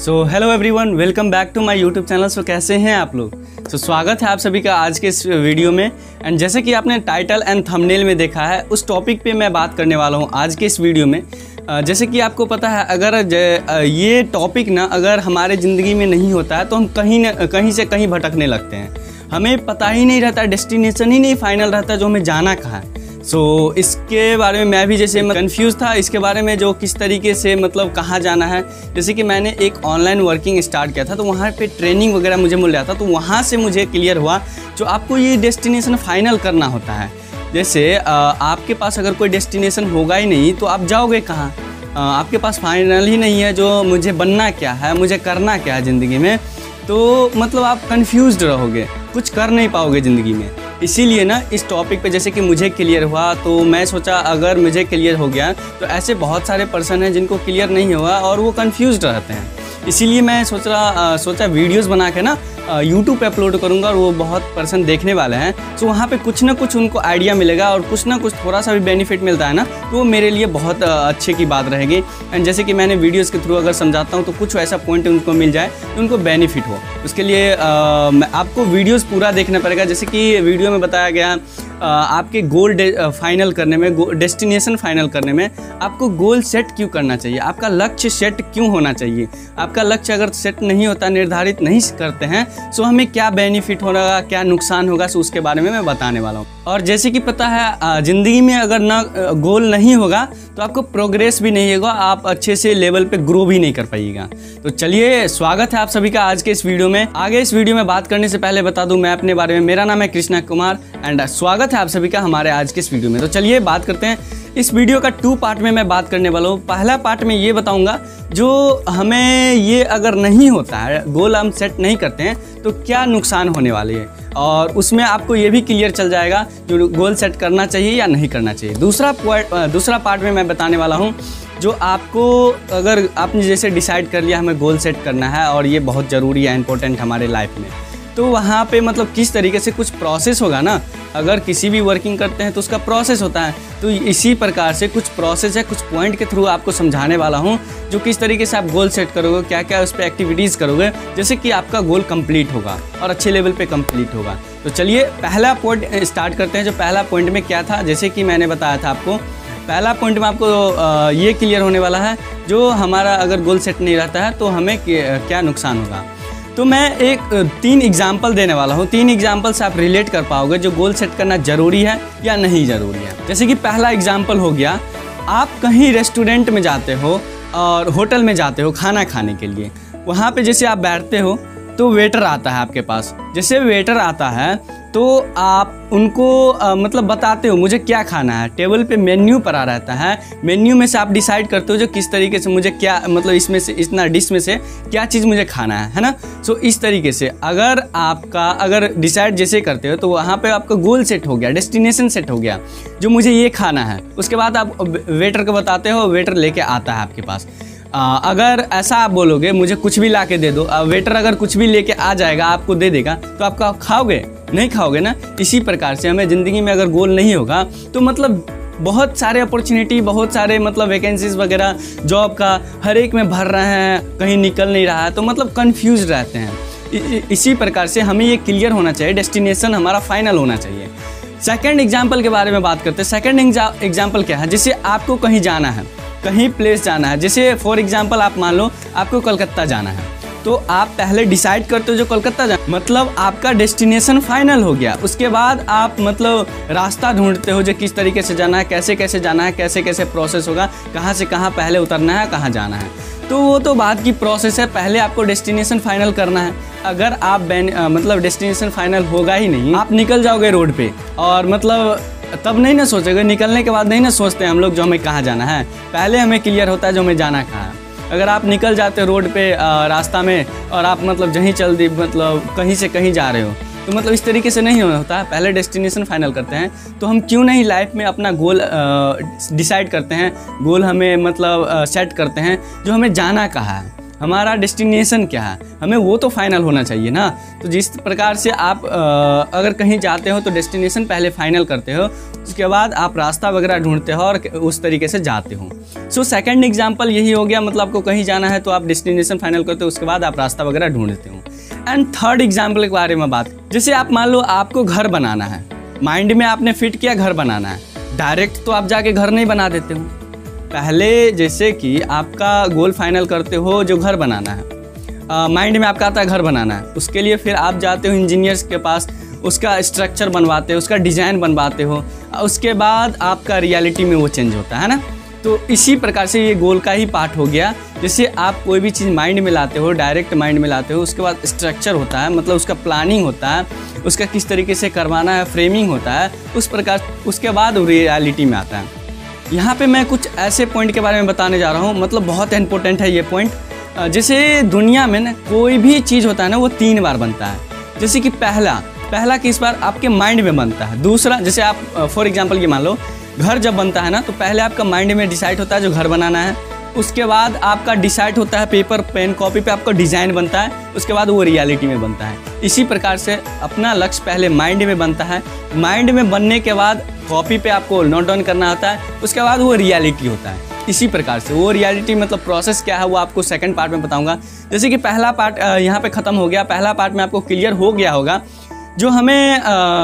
Hello everyone, welcome back to my YouTube channel. कैसे हैं आप लोग? स्वागत है आप सभी का आज के इस वीडियो में। एंड जैसे कि आपने टाइटल एंड थंबनेल में देखा है, उस टॉपिक पे मैं बात करने वाला हूं आज के इस वीडियो में। जैसे कि आपको पता है, अगर ये टॉपिक ना अगर हमारे ज़िंदगी में नहीं होता है तो हम कहीं से कहीं भटकने लगते हैं। हमें पता ही नहीं रहता, डेस्टिनेशन ही नहीं फाइनल रहता जो हमें जाना कहाँ है। इसके बारे में मैं भी जैसे कंफ्यूज था इसके बारे में, जो किस तरीके से मतलब कहाँ जाना है। जैसे कि मैंने एक ऑनलाइन वर्किंग स्टार्ट किया था, तो वहाँ पे ट्रेनिंग वगैरह मुझे मिल रहा था, तो वहाँ से मुझे क्लियर हुआ जो आपको ये डेस्टिनेशन फाइनल करना होता है। जैसे आपके पास अगर कोई डेस्टिनेशन होगा ही नहीं तो आप जाओगे कहाँ? आपके पास फाइनल ही नहीं है जो मुझे बनना क्या है, मुझे करना क्या है ज़िंदगी में, तो मतलब आप कंफ्यूज्ड रहोगे, कुछ कर नहीं पाओगे ज़िंदगी में। इसीलिए ना इस टॉपिक पे जैसे कि मुझे क्लियर हुआ तो मैं सोचा अगर मुझे क्लियर हो गया तो ऐसे बहुत सारे पर्सन हैं जिनको क्लियर नहीं हुआ और वो कंफ्यूज्ड रहते हैं। इसीलिए मैं सोचा वीडियोस बना के ना यूट्यूब पे अपलोड करूँगा और वो बहुत पर्सन देखने वाले हैं। तो वहाँ पे कुछ ना कुछ उनको आइडिया मिलेगा और कुछ ना कुछ थोड़ा सा भी बेनिफिट मिलता है ना, तो वो मेरे लिए बहुत अच्छे की बात रहेगी। एंड जैसे कि मैंने वीडियोस के थ्रू अगर समझाता हूँ तो कुछ ऐसा पॉइंट उनको मिल जाए तो उनको बेनिफिट हो। उसके लिए आपको वीडियोज़ पूरा देखना पड़ेगा। जैसे कि वीडियो में बताया गया, आपके गोल फाइनल करने में, डेस्टिनेशन फाइनल करने में आपको गोल सेट क्यों करना चाहिए, आपका लक्ष्य सेट क्यों होना चाहिए। आपका लक्ष्य अगर सेट नहीं होता, निर्धारित नहीं करते हैं, सो हमें क्या बेनिफिट होगा, क्या नुकसान होगा, सो उसके बारे में मैं बताने वाला हूँ। और जैसे कि पता है, ज़िंदगी में अगर ना गोल नहीं होगा तो आपको प्रोग्रेस भी नहीं होगा, आप अच्छे से लेवल पे ग्रो भी नहीं कर पाइएगा। तो चलिए, स्वागत है आप सभी का आज के इस वीडियो में। आगे इस वीडियो में बात करने से पहले बता दूं मैं अपने बारे में। मेरा नाम है कृष्णा कुमार एंड स्वागत है आप सभी का हमारे आज के इस वीडियो में। तो चलिए बात करते हैं। इस वीडियो का 2 पार्ट में मैं बात करने वाला हूँ। पहला पार्ट में ये बताऊंगा जो हमें ये अगर नहीं होता है, गोल हम सेट नहीं करते हैं तो क्या नुकसान होने वाले हैं, और उसमें आपको ये भी क्लियर चल जाएगा जो गोल सेट करना चाहिए या नहीं करना चाहिए। दूसरा पार्ट में मैं बताने वाला हूँ जो आपको, अगर आपने जैसे डिसाइड कर लिया हमें गोल सेट करना है और ये बहुत ज़रूरी है, इंपॉर्टेंट हमारे लाइफ में, तो वहाँ पे मतलब किस तरीके से कुछ प्रोसेस होगा ना। अगर किसी भी वर्किंग करते हैं तो उसका प्रोसेस होता है, तो इसी प्रकार से कुछ प्रोसेस है, कुछ पॉइंट के थ्रू आपको समझाने वाला हूँ जो किस तरीके से आप गोल सेट करोगे, क्या क्या उस पर एक्टिविटीज़ करोगे, जैसे कि आपका गोल कंप्लीट होगा और अच्छे लेवल पे कंप्लीट होगा। तो चलिए पहला पॉइंट स्टार्ट करते हैं। जो पहला पॉइंट में क्या था, जैसे कि मैंने बताया था आपको, पहला पॉइंट में आपको ये क्लियर होने वाला है जो हमारा अगर गोल सेट नहीं रहता है तो हमें क्या नुकसान होगा। तो मैं 3 एग्जाम्पल देने वाला हूँ। 3 एग्जाम्पल से आप रिलेट कर पाओगे जो गोल सेट करना ज़रूरी है या नहीं ज़रूरी है। जैसे कि पहला एग्जाम्पल हो गया, आप कहीं रेस्टोरेंट में जाते हो और होटल में जाते हो खाना खाने के लिए। वहाँ पे जैसे आप बैठते हो तो वेटर आता है आपके पास। जैसे वेटर आता है तो आप उनको मतलब बताते हो मुझे क्या खाना है। टेबल पे मेन्यू पड़ा रहता है, मेन्यू में से आप डिसाइड करते हो जो किस तरीके से मुझे क्या, मतलब इसमें से, इतना डिश में से क्या चीज़ मुझे खाना है ना। सो इस तरीके से अगर डिसाइड जैसे करते हो तो वहाँ पे आपका गोल सेट हो गया, डेस्टिनेशन सेट हो गया जो मुझे ये खाना है। उसके बाद आप वेटर को बताते हो, वेटर लेके आता है आपके पास। अगर ऐसा आप बोलोगे मुझे कुछ भी ला के दे दो, वेटर अगर कुछ भी लेके आ जाएगा आपको दे देगा, तो आप खाओगे? नहीं खाओगे ना। इसी प्रकार से हमें ज़िंदगी में अगर गोल नहीं होगा तो मतलब बहुत सारे अपॉर्चुनिटी, बहुत सारे मतलब वैकेंसीज वगैरह जॉब का हर एक में भर रहे हैं, कहीं निकल नहीं रहा है, तो मतलब कंफ्यूज रहते हैं। इसी प्रकार से हमें ये क्लियर होना चाहिए, डेस्टिनेशन हमारा फाइनल होना चाहिए। सेकेंड एग्जाम्पल के बारे में बात करते हैं। सेकेंड एग्जाम्पल क्या है, जैसे आपको कहीं जाना है, कहीं प्लेस जाना है। जैसे फॉर एग्जाम्पल आप मान लो आपको कोलकाता जाना है, तो आप पहले डिसाइड करते हो जो कोलकाता जाना, मतलब आपका डेस्टिनेशन फाइनल हो गया। उसके बाद आप मतलब रास्ता ढूंढते हो जो किस तरीके से जाना है, कैसे कैसे जाना है, कैसे कैसे प्रोसेस होगा, कहाँ से कहाँ पहले उतरना है, कहाँ जाना है। तो वो तो बात की प्रोसेस है, पहले आपको डेस्टिनेशन फाइनल करना है। अगर आप मतलब डेस्टिनेशन फाइनल होगा ही नहीं, आप निकल जाओगे रोड पे और मतलब तब नहीं ना सोचोगे, निकलने के बाद नहीं ना सोचते हम लोग जो हमें कहाँ जाना है। पहले हमें क्लियर होता है जो हमें जाना कहाँ है। अगर आप निकल जाते हो रोड पे रास्ता में और आप मतलब मतलब कहीं से कहीं जा रहे हो, तो मतलब इस तरीके से नहीं होता। पहले डेस्टिनेशन फाइनल करते हैं। तो हम क्यों नहीं लाइफ में अपना गोल डिसाइड करते हैं, गोल हमें मतलब सेट करते हैं जो हमें जाना कहाँ है। हमारा डेस्टिनेशन क्या है, हमें वो तो फाइनल होना चाहिए ना। तो जिस प्रकार से आप अगर कहीं जाते हो तो डेस्टिनेशन पहले फाइनल करते हो, उसके बाद आप रास्ता वगैरह ढूंढते हो और उस तरीके से जाते हो। सो सेकंड एग्जांपल यही हो गया, मतलब आपको कहीं जाना है तो आप डेस्टिनेशन फाइनल करते हो, उसके बाद आप रास्ता वगैरह ढूंढते हो। एंड थर्ड एग्जाम्पल के बारे में बात, जैसे आप मान लो आपको घर बनाना है, माइंड में आपने फिट किया घर बनाना है, डायरेक्ट तो आप जाके घर नहीं बना देते हो। पहले जैसे कि आपका गोल फाइनल करते हो जो घर बनाना है, माइंड में आपका आता है घर बनाना है, उसके लिए फिर आप जाते हो इंजीनियर्स के पास, उसका स्ट्रक्चर बनवाते हो, उसका डिज़ाइन बनवाते हो, उसके बाद आपका रियलिटी में वो चेंज होता है ना। तो इसी प्रकार से ये गोल का ही पार्ट हो गया। जैसे आप कोई भी चीज़ माइंड में लाते हो, डायरेक्ट माइंड में लाते हो, उसके बाद स्ट्रक्चर होता है, मतलब उसका प्लानिंग होता है, उसका किस तरीके से करवाना है, फ्रेमिंग होता है, उस प्रकार उसके बाद रियलिटी में आता है। यहाँ पे मैं कुछ ऐसे पॉइंट के बारे में बताने जा रहा हूँ, मतलब बहुत इंपॉर्टेंट है ये पॉइंट। जैसे दुनिया में ना कोई भी चीज़ होता है ना वो 3 बार बनता है। जैसे कि पहला किस बार आपके माइंड में बनता है, दूसरा जैसे आप फॉर एग्जांपल ये मान लो घर जब बनता है ना तो पहले आपका माइंड में डिसाइड होता है जो घर बनाना है, उसके बाद आपका डिसाइड होता है पेपर पेन कॉपी पे आपका डिज़ाइन बनता है, उसके बाद वो रियलिटी में बनता है। इसी प्रकार से अपना लक्ष्य पहले माइंड में बनता है, माइंड में बनने के बाद कॉपी पे आपको नोट डाउन करना होता है, उसके बाद वो रियलिटी होता है। इसी प्रकार से वो रियलिटी मतलब प्रोसेस क्या है वो आपको सेकंड पार्ट में बताऊंगा। जैसे कि पहला पार्ट यहाँ पे ख़त्म हो गया, पहला पार्ट में आपको क्लियर हो गया होगा जो हमें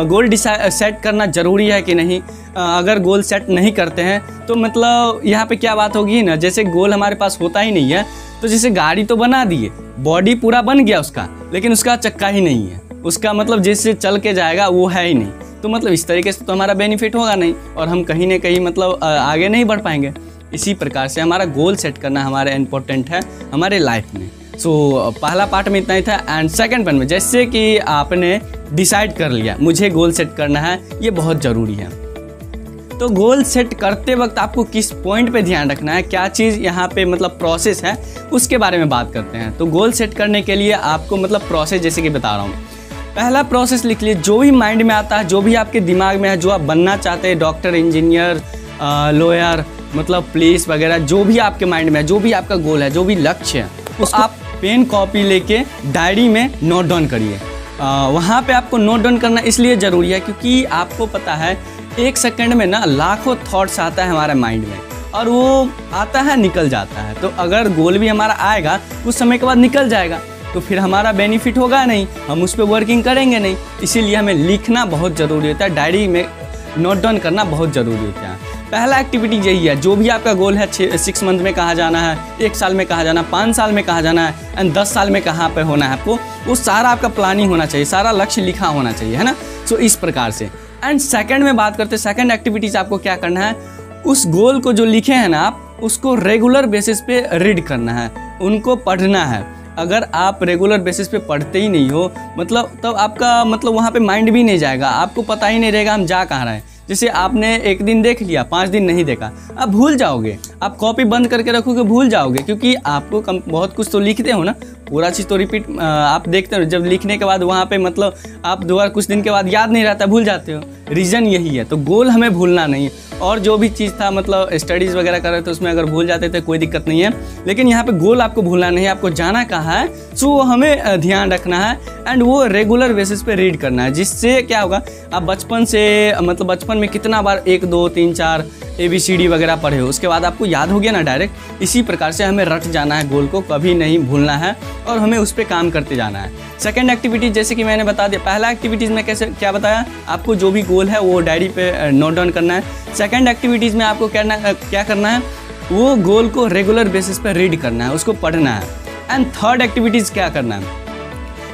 गोल सेट करना ज़रूरी है कि नहीं। अगर गोल सेट नहीं करते हैं तो मतलब यहाँ पे क्या बात होगी ना, जैसे गोल हमारे पास होता ही नहीं है तो जैसे गाड़ी तो बना दिए, बॉडी पूरा बन गया उसका, लेकिन उसका चक्का ही नहीं है, उसका मतलब जैसे चल के जाएगा वो है ही नहीं, तो मतलब इस तरीके से तो हमारा बेनिफिट होगा नहीं और हम कहीं ना कहीं मतलब आगे नहीं बढ़ पाएंगे। इसी प्रकार से हमारा गोल सेट करना हमारा इम्पोर्टेंट है हमारे लाइफ में। सो पहला पार्ट में इतना ही था। एंड सेकंड पार्ट में जैसे कि आपने डिसाइड कर लिया मुझे गोल सेट करना है, ये बहुत ज़रूरी है। तो गोल सेट करते वक्त आपको किस पॉइंट पे ध्यान रखना है, क्या चीज़ यहाँ पे मतलब प्रोसेस है, उसके बारे में बात करते हैं। तो गोल सेट करने के लिए आपको मतलब प्रोसेस जैसे कि बता रहा हूँ, पहला प्रोसेस लिख लिए, जो भी माइंड में आता है, जो भी आपके दिमाग में है, जो आप बनना चाहते हैं, डॉक्टर, इंजीनियर, लॉयर, मतलब पुलिस वगैरह, जो भी आपके माइंड में है, जो भी आपका गोल है, जो भी लक्ष्य है, उसको आप पेन कॉपी लेके डायरी में नोट डाउन करिए। वहाँ पे आपको नोट डाउन करना इसलिए ज़रूरी है क्योंकि आपको पता है 1 सेकंड में ना लाखों थॉट्स आता है हमारे माइंड में और वो आता है निकल जाता है। तो अगर गोल भी हमारा आएगा कुछ समय के बाद निकल जाएगा तो फिर हमारा बेनिफिट होगा नहीं, हम उस पर वर्किंग करेंगे नहीं। इसीलिए हमें लिखना बहुत ज़रूरी होता है, डायरी में नोट डाउन करना बहुत ज़रूरी होता है। पहला एक्टिविटी यही है, जो भी आपका गोल है 6 मंथ में कहाँ जाना है, 1 साल में कहाँ जाना, 5 साल में कहाँ जाना है एंड 10 साल में कहाँ पे होना है आपको, वो सारा आपका प्लानिंग होना चाहिए, सारा लक्ष्य लिखा होना चाहिए, है ना। सो इस प्रकार से। एंड सेकंड में बात करते हैं, सेकंड एक्टिविटीज़ आपको क्या करना है, उस गोल को जो लिखे हैं ना आप उसको रेगुलर बेसिस पे रीड करना है, उनको पढ़ना है। अगर आप रेगुलर बेसिस पे पढ़ते ही नहीं हो मतलब तब आपका मतलब वहाँ पे माइंड भी नहीं जाएगा, आपको पता ही नहीं रहेगा हम जा कहाँ रहे हैं। जैसे आपने 1 दिन देख लिया, 5 दिन नहीं देखा, आप भूल जाओगे, आप कॉपी बंद करके रखोगे भूल जाओगे, क्योंकि आपको बहुत कुछ तो लिखते हो ना, पूरा चीज़ तो रिपीट आप देखते हो, जब लिखने के बाद वहाँ पे मतलब आप दोबारा कुछ दिन के बाद याद नहीं रहता, भूल जाते हो। रीज़न यही है। तो गोल हमें भूलना नहीं है। और जो भी चीज़ था मतलब स्टडीज़ वगैरह कर रहे थे उसमें अगर भूल जाते थे कोई दिक्कत नहीं है, लेकिन यहाँ पे गोल आपको भूलना नहीं है, आपको जाना कहाँ है सो वो हमें ध्यान रखना है एंड वो रेगुलर बेसिस पे रीड करना है। जिससे क्या होगा, आप बचपन से मतलब बचपन में कितना बार 1 2 3 4 ABCD वगैरह पढ़े हो, उसके बाद आपको याद हो गया ना डायरेक्ट। इसी प्रकार से हमें रट जाना है, गोल को कभी नहीं भूलना है और हमें उस पर काम करते जाना है। सेकंड एक्टिविटीज़ जैसे कि मैंने बता दिया, पहला एक्टिविटीज़ में कैसे क्या बताया, आपको जो भी गोल है वो डायरी पे नोट डाउन करना है। सेकंड एक्टिविटीज़ में आपको क्या करना है, वो गोल को रेगुलर बेसिस पे रीड करना है, उसको पढ़ना है। एंड थर्ड एक्टिविटीज़ क्या करना है,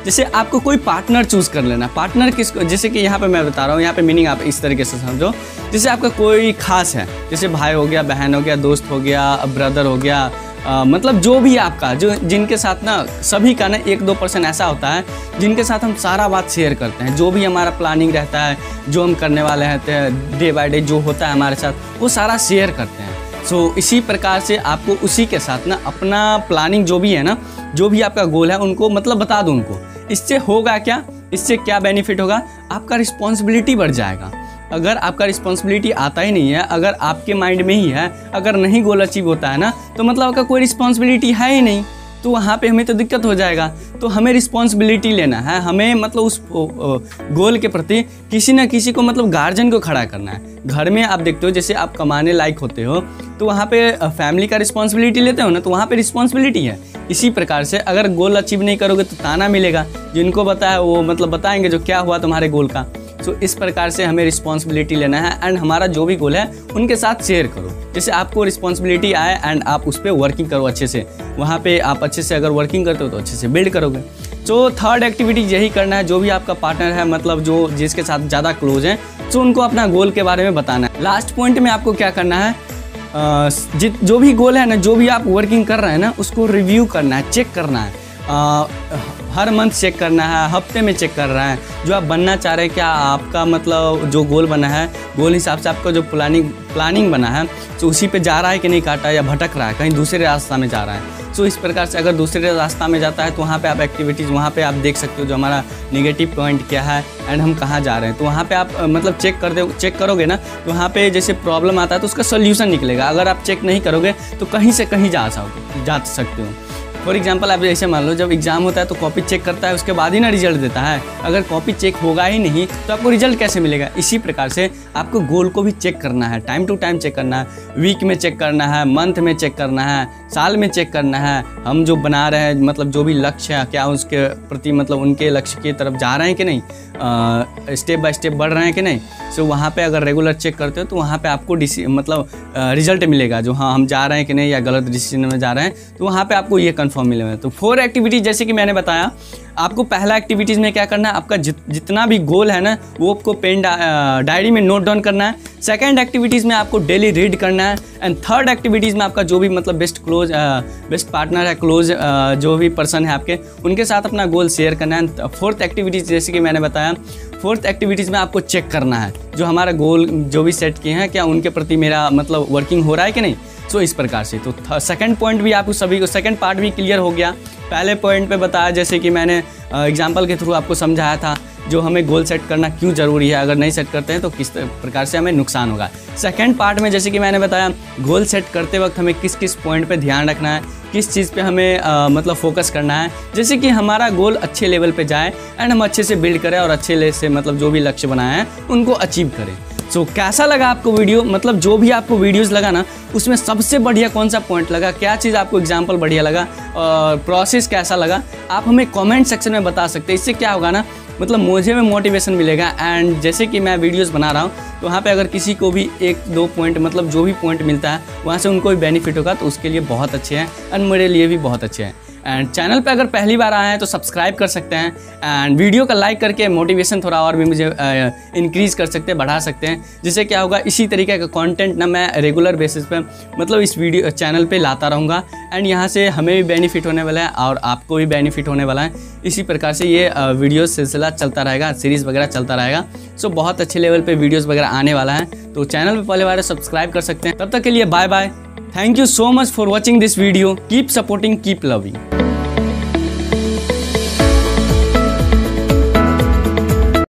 जैसे आपको कोई पार्टनर चूज़ कर लेना। पार्टनर किसको, जैसे कि यहाँ पे मैं बता रहा हूँ, यहाँ पे मीनिंग आप इस तरीके से समझो, जैसे आपका कोई खास है, जैसे भाई हो गया, बहन हो गया, दोस्त हो गया, ब्रदर हो गया, मतलब जो भी आपका जो जिनके साथ ना सभी का ना 1-2% ऐसा होता है जिनके साथ हम सारा बात शेयर करते हैं, जो भी हमारा प्लानिंग रहता है, जो हम करने वाले हैं डे बाय डे जो होता है हमारे साथ, वो सारा शेयर करते हैं। सो इसी प्रकार से आपको उसी के साथ ना अपना प्लानिंग जो भी है ना, जो भी आपका गोल है उनको मतलब बता दो उनको। इससे होगा क्या, इससे क्या बेनिफिट होगा, आपका रिस्पॉन्सिबिलिटी बढ़ जाएगा। अगर आपका रिस्पॉन्सिबिलिटी आता ही नहीं है, अगर आपके माइंड में ही है, अगर नहीं गोल अचीव होता है ना, तो मतलब आपका कोई रिस्पॉन्सिबिलिटी है ही नहीं। तो वहाँ पे हमें तो दिक्कत हो जाएगा। तो हमें रिस्पॉन्सिबिलिटी लेना है, हमें मतलब उस गोल के प्रति किसी न किसी को मतलब गार्जियन को खड़ा करना है। घर में आप देखते हो जैसे आप कमाने लायक होते हो तो वहाँ पे फैमिली का रिस्पॉन्सिबिलिटी लेते हो ना, तो वहाँ पे रिस्पॉन्सिबिलिटी है। इसी प्रकार से अगर गोल अचीव नहीं करोगे तो ताना मिलेगा, जिनको बताया वो मतलब बताएंगे जो क्या हुआ तुम्हारे गोल का। तो इस प्रकार से हमें रिस्पॉन्सिबिलिटी लेना है एंड हमारा जो भी गोल है उनके साथ शेयर करो। जैसे आपको रिस्पॉन्सिबिलिटी आए एंड आप उस पर वर्किंग करो अच्छे से, वहाँ पे आप अच्छे से अगर वर्किंग करते हो तो अच्छे से बिल्ड करोगे। तो थर्ड एक्टिविटी यही करना है, जो भी आपका पार्टनर है मतलब जो जिसके साथ ज़्यादा क्लोज है तो उनको अपना गोल के बारे में बताना है। लास्ट पॉइंट में आपको क्या करना है, जो भी गोल है ना, जो भी आप वर्किंग कर रहे हैं ना, उसको रिव्यू करना है, चेक करना है। हर मंथ चेक करना है, हफ्ते में चेक कर रहा है। जो आप बनना चाह रहे हैं, क्या आपका मतलब जो गोल बना है, गोल हिसाब से आपका जो प्लानिंग बना है तो उसी पे जा रहा है कि नहीं काटा, या भटक रहा है कहीं दूसरे रास्ता में जा रहा है। सो इस प्रकार से अगर दूसरे रास्ता में जाता है तो वहाँ पे आप एक्टिविटीज़ वहाँ पे आप देख सकते हो जो हमारा नेगेटिव पॉइंट क्या है एंड हम कहाँ जा रहे हैं। तो वहाँ पे आप मतलब चेक करोगे ना, तो वहाँ पे जैसे प्रॉब्लम आता है तो उसका सोल्यूशन निकलेगा। अगर आप चेक नहीं करोगे तो कहीं से कहीं जा सकते हो। फॉर एग्जाम्पल आप ऐसे मान लो, जब एग्जाम होता है तो कॉपी चेक करता है, उसके बाद ही ना रिजल्ट देता है। अगर कॉपी चेक होगा ही नहीं तो आपको रिजल्ट कैसे मिलेगा। इसी प्रकार से आपको गोल को भी चेक करना है, टाइम टू टाइम चेक करना है, वीक में चेक करना है, मंथ में चेक करना है, साल में चेक करना है। हम जो बना रहे हैं मतलब जो भी लक्ष्य है, क्या उसके प्रति मतलब उनके लक्ष्य की तरफ जा रहे हैं कि नहीं, स्टेप बाय स्टेप बढ़ रहे हैं कि नहीं। सो वहाँ पे अगर रेगुलर चेक करते हो तो वहाँ पे आपको मतलब रिजल्ट मिलेगा जो हाँ हम जा रहे हैं कि नहीं या गलत डिसीजन में जा रहे हैं, तो वहाँ पे आपको ये कंफर्म मिलेगा। तो 4 एक्टिविटीज जैसे कि मैंने बताया, आपको पहला एक्टिविटीज़ में क्या करना है, आपका जितना भी गोल है ना वो आपको पेन डायरी में नोट डाउन करना है। सेकंड एक्टिविटीज़ में आपको डेली रीड करना है एंड थर्ड एक्टिविटीज़ में आपका जो भी मतलब बेस्ट पार्टनर है, क्लोज जो भी पर्सन है आपके, उनके साथ अपना गोल शेयर करना है। फोर्थ एक्टिविटीज़ जैसे कि मैंने बताया, फोर्थ एक्टिविटीज़ में आपको चेक करना है जो हमारा गोल जो भी सेट किए हैं क्या उनके प्रति मेरा मतलब वर्किंग हो रहा है कि नहीं। सो इस प्रकार से तो सेकंड पॉइंट भी आपको सभी को सेकंड पार्ट भी क्लियर हो गया। पहले पॉइंट पे बताया जैसे कि मैंने एग्जांपल के थ्रू आपको समझाया था जो हमें गोल सेट करना क्यों ज़रूरी है, अगर नहीं सेट करते हैं तो किस प्रकार से हमें नुकसान होगा। सेकंड पार्ट में जैसे कि मैंने बताया गोल सेट करते वक्त हमें किस किस पॉइंट पे ध्यान रखना है, किस चीज़ पे हमें मतलब फोकस करना है, जैसे कि हमारा गोल अच्छे लेवल पे जाए एंड हम अच्छे से बिल्ड करें और अच्छे से मतलब जो भी लक्ष्य बनाए हैं उनको अचीव करें। सो कैसा लगा आपको वीडियो, मतलब जो भी आपको वीडियोस लगा ना उसमें सबसे बढ़िया कौन सा पॉइंट लगा, क्या चीज़ आपको एग्जाम्पल बढ़िया लगा और प्रोसेस कैसा लगा, आप हमें कमेंट सेक्शन में बता सकते हैं। इससे क्या होगा ना मतलब मुझे में मोटिवेशन मिलेगा एंड जैसे कि मैं वीडियोस बना रहा हूँ तो वहाँ पे अगर किसी को भी 1-2 पॉइंट मतलब जो भी पॉइंट मिलता है वहाँ से उनको भी बेनिफिट होगा तो उसके लिए बहुत अच्छे हैं एंड मेरे लिए भी बहुत अच्छे हैं। एंड चैनल पे अगर पहली बार आए हैं तो सब्सक्राइब कर सकते हैं एंड वीडियो का लाइक करके मोटिवेशन थोड़ा और भी मुझे इंक्रीज़ कर सकते हैं, बढ़ा सकते हैं। जिससे क्या होगा इसी तरीके का कंटेंट ना मैं रेगुलर बेसिस पे मतलब इस वीडियो चैनल पे लाता रहूँगा एंड यहाँ से हमें भी बेनिफिट होने वाला है और आपको भी बेनिफिट होने वाला है। इसी प्रकार से ये वीडियो सिलसिला चलता रहेगा, सीरीज़ वगैरह चलता रहेगा। सो बहुत अच्छे लेवल पर वीडियोज़ वगैरह आने वाला है, तो चैनल पर पहले बार सब्सक्राइब कर सकते हैं। तब तक के लिए bye bye. Thank you so much for watching this video. Keep supporting, keep loving.